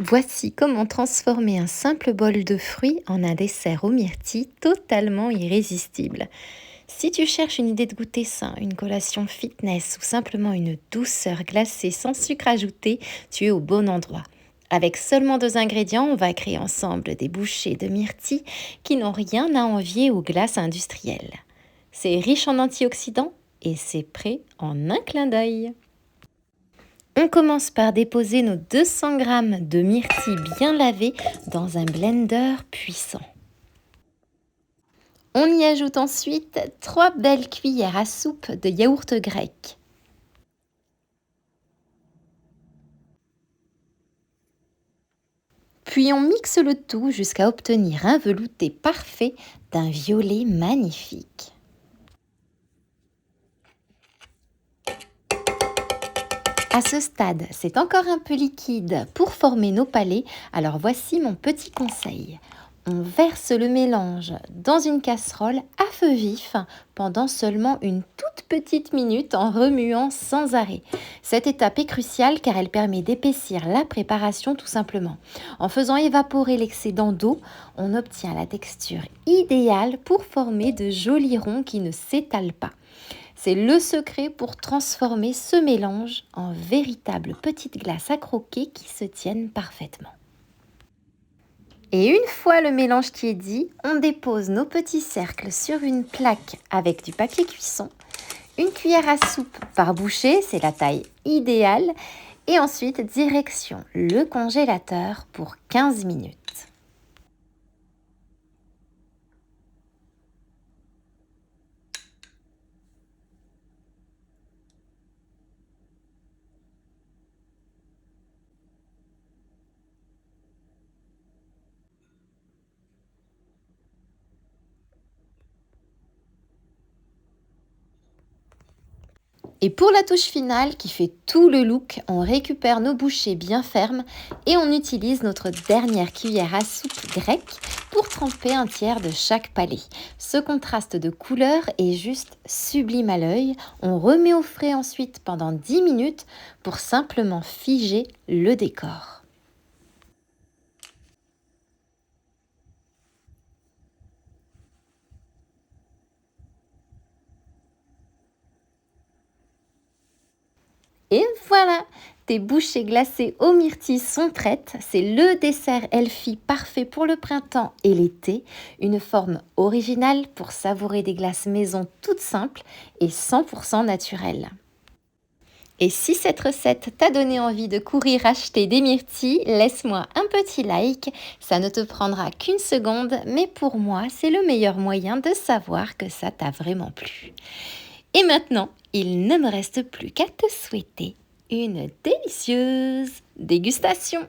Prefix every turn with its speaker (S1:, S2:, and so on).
S1: Voici comment transformer un simple bol de fruits en un dessert aux myrtilles totalement irrésistible. Si tu cherches une idée de goûter sain, une collation fitness ou simplement une douceur glacée sans sucre ajouté, tu es au bon endroit. Avec seulement 2 ingrédients, on va créer ensemble des bouchées de myrtilles qui n'ont rien à envier aux glaces industrielles. C'est riche en antioxydants et c'est prêt en un clin d'œil. On commence par déposer nos 200 g de myrtilles bien lavées dans un blender puissant. On y ajoute ensuite 3 belles cuillères à soupe de yaourt grec. Puis on mixe le tout jusqu'à obtenir un velouté parfait d'un violet magnifique. À ce stade, c'est encore un peu liquide pour former nos palets, alors voici mon petit conseil. On verse le mélange dans une casserole à feu vif pendant seulement une toute petite minute en remuant sans arrêt. Cette étape est cruciale car elle permet d'épaissir la préparation tout simplement. En faisant évaporer l'excédent d'eau, on obtient la texture idéale pour former de jolis ronds qui ne s'étalent pas. C'est le secret pour transformer ce mélange en véritables petites glaces à croquer qui se tiennent parfaitement. Et une fois le mélange tiédi, on dépose nos petits cercles sur une plaque avec du papier cuisson, une cuillère à soupe par bouchée, c'est la taille idéale, et ensuite direction le congélateur pour 15 minutes. Et pour la touche finale qui fait tout le look, on récupère nos bouchées bien fermes et on utilise notre dernière cuillère à soupe grecque pour tremper un tiers de chaque palais. Ce contraste de couleurs est juste sublime à l'œil. On remet au frais ensuite pendant 10 minutes pour simplement figer le décor. Et voilà, tes bouchées glacées aux myrtilles sont prêtes. C'est le dessert healthy parfait pour le printemps et l'été. Une forme originale pour savourer des glaces maison toutes simples et 100% naturelles. Et si cette recette t'a donné envie de courir acheter des myrtilles, laisse-moi un petit like. Ça ne te prendra qu'une seconde, mais pour moi, c'est le meilleur moyen de savoir que ça t'a vraiment plu. Et maintenant, il ne me reste plus qu'à te souhaiter une délicieuse dégustation.